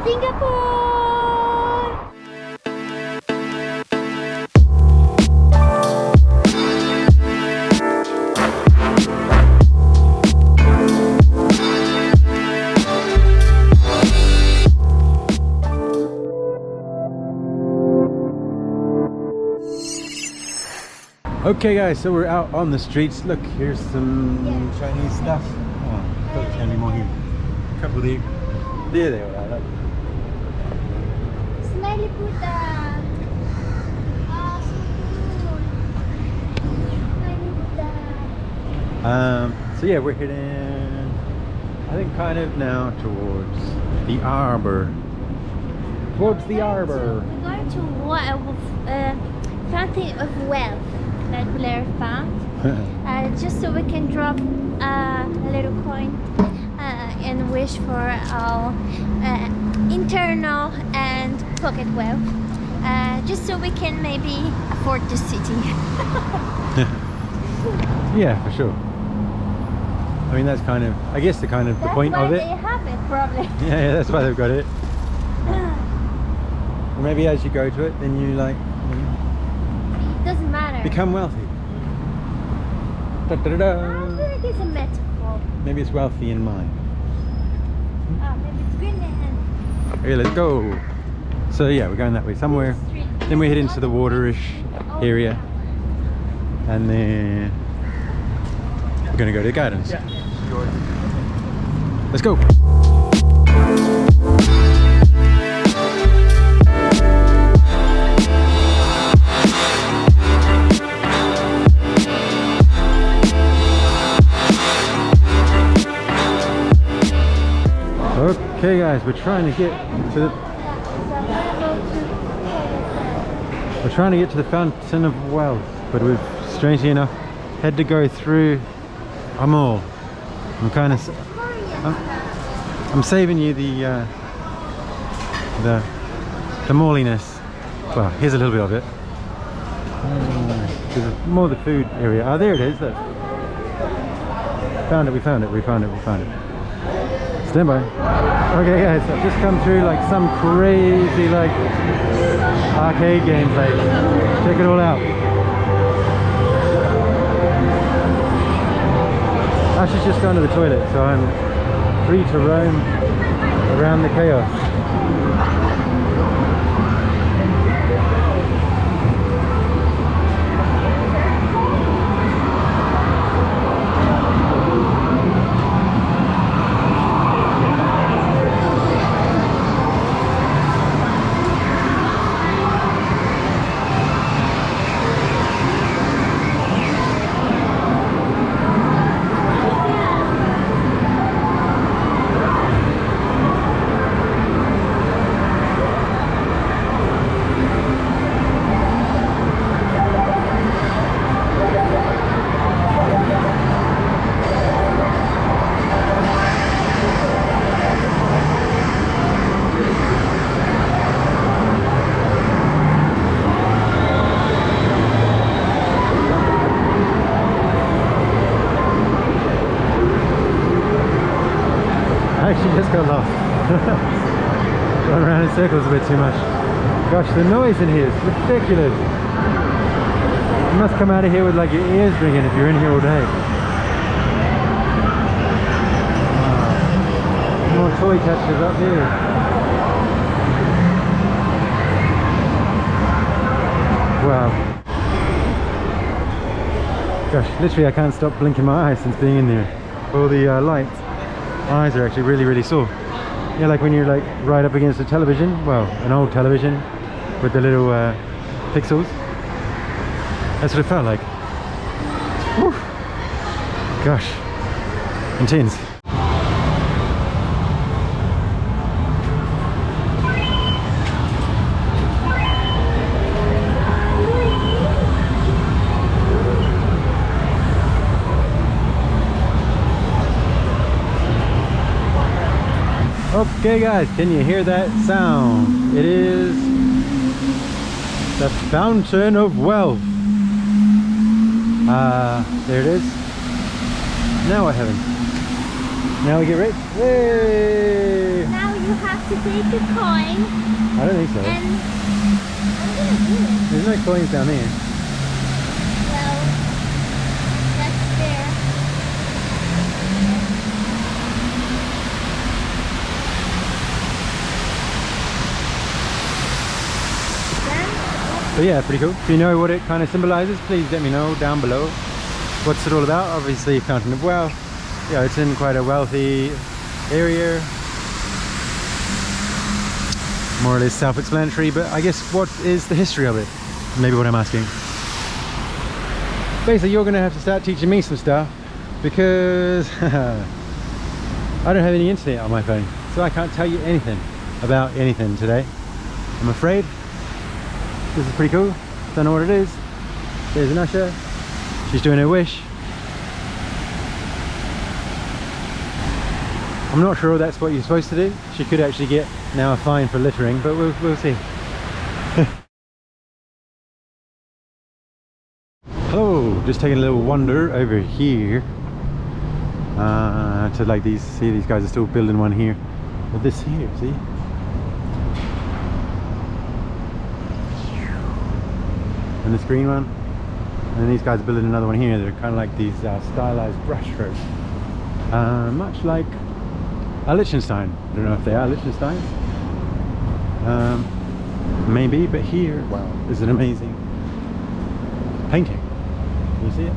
Singapore! Okay guys, so we're out on the streets. Look, here's some Chinese stuff. Oh, I thought it was going to be more here. A couple of the... There they are. Look. Smiley Buddha. Oh, so cool. Smiley Buddha. So yeah, we're heading, I think, kind of now towards the arbor. Towards the arbor. We're going to Fountain of Wealth that Blair found. Just so we can drop a little coin and wish for our internal and pocket wealth. Just so we can maybe afford the city. Yeah, for sure. I mean, that's kind of, I guess, the point of it. That's why they have it, probably. Yeah, that's why they've got it. Or maybe as you go to it, then you like... It doesn't matter. Become wealthy. Da, da, da, da. I feel like it's a metaphor. Maybe it's wealthy in mind. Maybe it's Greenland. Okay, let's go. So yeah, we're going that way somewhere. Then we head into the waterish area. And then we're going to go to the gardens. Yeah. Let's go. Okay guys, we're trying to get to the Fountain of Wealth, but we've strangely enough had to go through a mall. I'm saving you the malliness. Well, here's a little bit of it. There's more the food area. Oh, there it is. Look. We found it. Stand by. Okay guys, I've just come through like some crazy like arcade gameplay. Check it all out. Ashley's just gone to the toilet, so I'm free to roam around the chaos. I actually just got lost. Going around in circles a bit too much. Gosh, the noise in here is ridiculous. You must come out of here with like your ears ringing if you're in here all day. Wow. More toy catchers up here. Wow. Gosh, literally I can't stop blinking my eyes since being in there. All the lights. My eyes are actually really sore. Yeah, like when you're like right up against a television, well, an old television with the little pixels. That's what it felt like. Whew. Gosh, intense. Okay guys, can you hear that sound? It is the Fountain of Wealth. There it is. Now what happens? Now we get rich. Yay! Now you have to take a coin I don't think so. and I'm gonna do it. There's no coins down there. Well, that's there. But yeah, pretty cool. If you know what it kind of symbolizes, please let me know down below. What's it all about? Obviously, Fountain of Wealth. Yeah, it's in quite a wealthy area. More or less self-explanatory, but I guess what is the history of it? Maybe what I'm asking. Basically, you're going to have to start teaching me some stuff because I don't have any internet on my phone, so I can't tell you anything about anything today, I'm afraid. This is pretty cool. Don't know what it is. There's an usher. She's doing her wish. I'm not sure that's what you're supposed to do. She could actually get now a fine for littering, but we'll see. Hello, just taking a little wander over here to like these. See, these guys are still building one here. But this here, see? And this green one, and then these guys are building another one here. They're kind of like these stylized brushstrokes, much like a Liechtenstein. I don't know if they are Liechtensteins, maybe, but here, wow, is an amazing painting. Can you see it?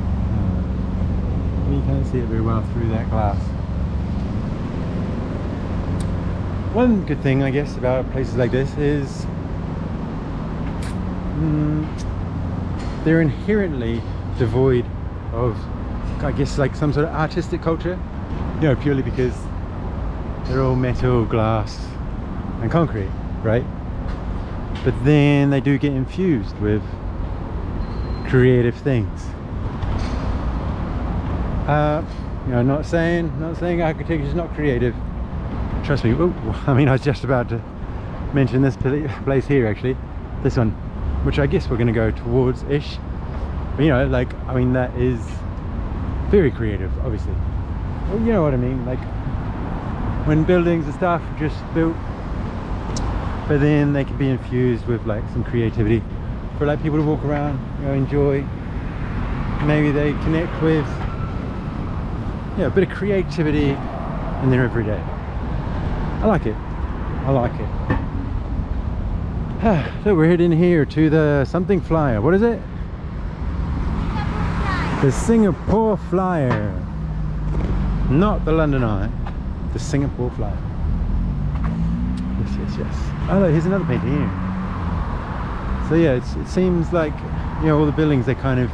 You can't see it very well through that glass. One good thing, I guess, about places like this is they're inherently devoid of, I guess, like some sort of artistic culture, you know, purely because they're all metal, glass and concrete, right? But then they do get infused with creative things. You know, not saying architecture is not creative. Trust me. Ooh, I mean, I was just about to mention this place here, actually, this one, which I guess we're going to go towards ish. But you know, like, I mean, that is very creative, obviously. Well, you know what I mean, like when buildings and stuff are just built, but then they can be infused with like some creativity for like people to walk around, you know, enjoy. Maybe they connect with, yeah, a bit of creativity in their everyday. I like it. I like it. So we're heading here to the something flyer. What is it? The Singapore Flyer. Not the London Eye. The Singapore Flyer. Yes, yes, yes. Oh look, here's another painting here. So yeah, it seems like, you know, all the buildings, they kind of,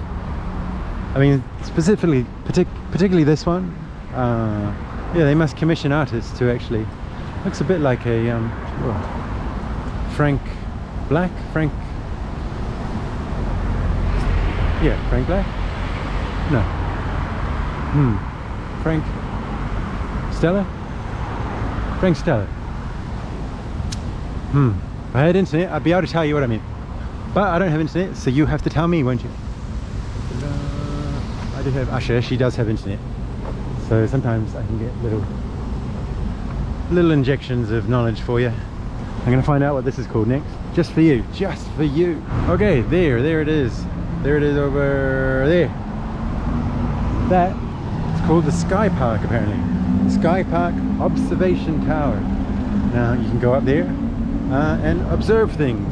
I mean, specifically, particularly this one, yeah, they must commission artists to actually, looks a bit like a Frank Black? Frank Black? No. Frank Stella? Frank Stella. If I had internet, I'd be able to tell you what I mean. But I don't have internet, so you have to tell me, won't you? I do have Usher, she does have internet. So sometimes I can get little injections of knowledge for you. I'm going to find out what this is called next. Just for you. Just for you. Okay, there it is. There it is over there. That is called the Sky Park, apparently. Sky Park Observation Tower. Now you can go up there and observe things.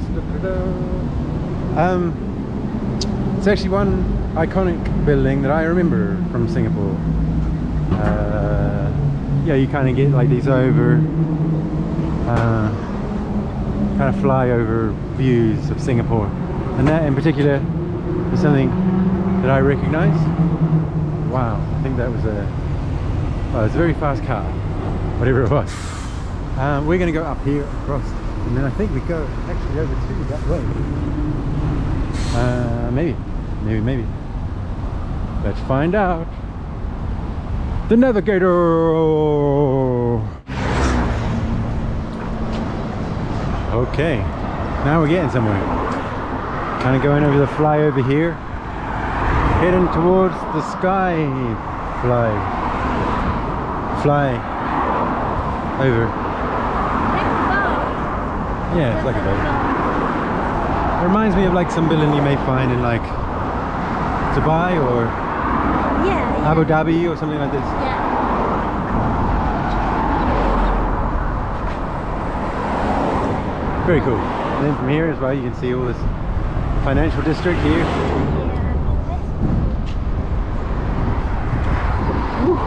It's actually one iconic building that I remember from Singapore. Yeah, you kind of get like these over kind of flyover views of Singapore, and that in particular is something that I recognize. Wow, I think that was it was a very fast car, whatever it was. We're going to go up here across, and then I think we go actually over to that way. Maybe. Let's find out. The navigator. Okay, now we're getting somewhere. Kind of going over the flyover here, heading towards the sky. Fly over. Yeah, it's like a boat. It reminds me of like some building you may find in like Dubai or Abu Dhabi or something like this. Yeah. Very cool. And then from here as well, you can see all this financial district here. Woo.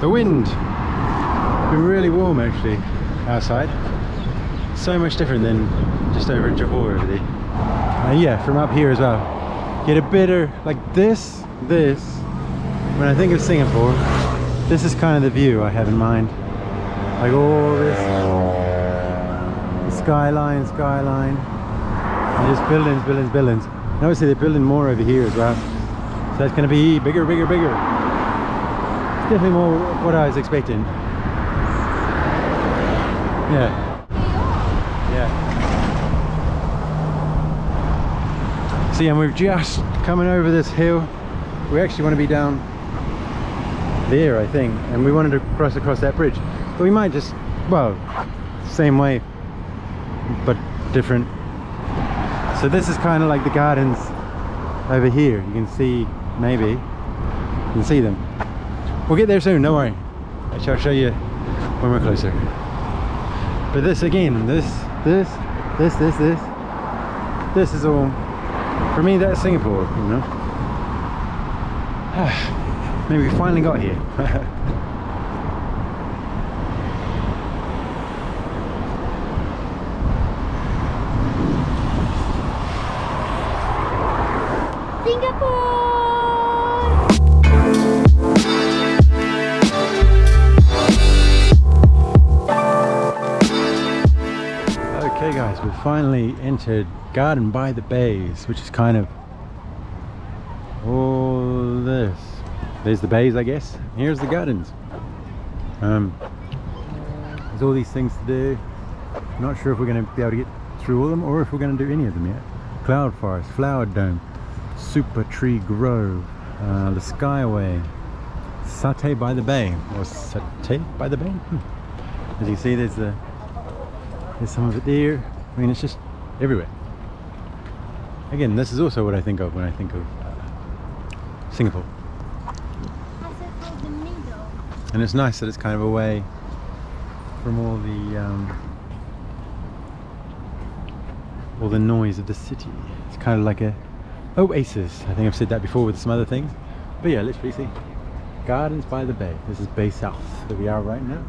The wind. It's been really warm actually outside. So much different than just over at Johor over there. And yeah, from up here as well. Get a better, like this, when I think of Singapore, this is kind of the view I have in mind. Like all this skyline, and just buildings. And obviously they're building more over here as well. So that's going to be bigger. It's definitely more what I was expecting. Yeah. See, and we're just coming over this hill. We actually want to be down there, I think, and we wanted to cross across that bridge. But we might just, well, same way, but different. So this is kind of like the gardens over here. You can see, maybe, you can see them. We'll get there soon, don't worry. I shall show you when we're closer. But this again, this is all, for me that's Singapore, you know. Maybe we finally got here. Okay guys, we've finally entered Garden by the Bays, which is kind of all this. There's the bays, I guess. Here's the gardens. There's all these things to do. Not sure if we're going to be able to get through all of them or if we're going to do any of them yet. Cloud Forest, Flower Dome, Super Tree Grove, the Skyway, Satay by the Bay, or Satay by the Bay. As you can see, there's some of it there. I mean, it's just everywhere. Again, this is also what I think of when I think of Singapore. And it's nice that it's kind of away from all the noise of the city. It's kind of like a oasis. I think I've said that before with some other things. But yeah, literally see, Gardens by the Bay. This is Bay South that we are right now.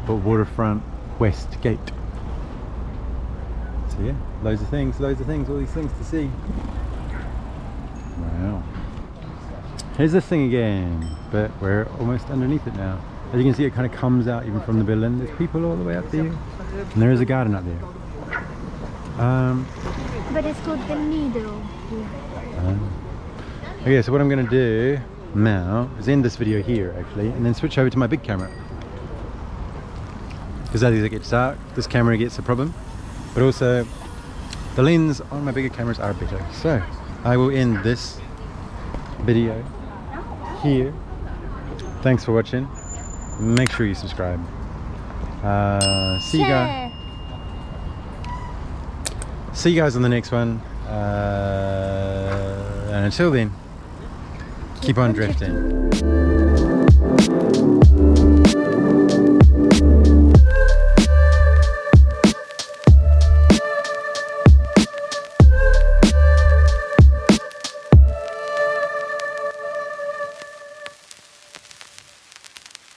But Waterfront West Gate. So yeah, loads of things, all these things to see. Wow. Here's this thing again, but we're almost underneath it now. As you can see, it kind of comes out even from the building. There's people all the way up there, and there is a garden up there. But it's called the Needle. Okay, so what I'm going to do now is end this video here actually, and then switch over to my big camera. Because as it gets dark, this camera gets a problem. But also, the lens on my bigger cameras are better. So, I will end this video here. Thanks for watching. Make sure you subscribe. See you guys on the next one. And until then, keep on drifting.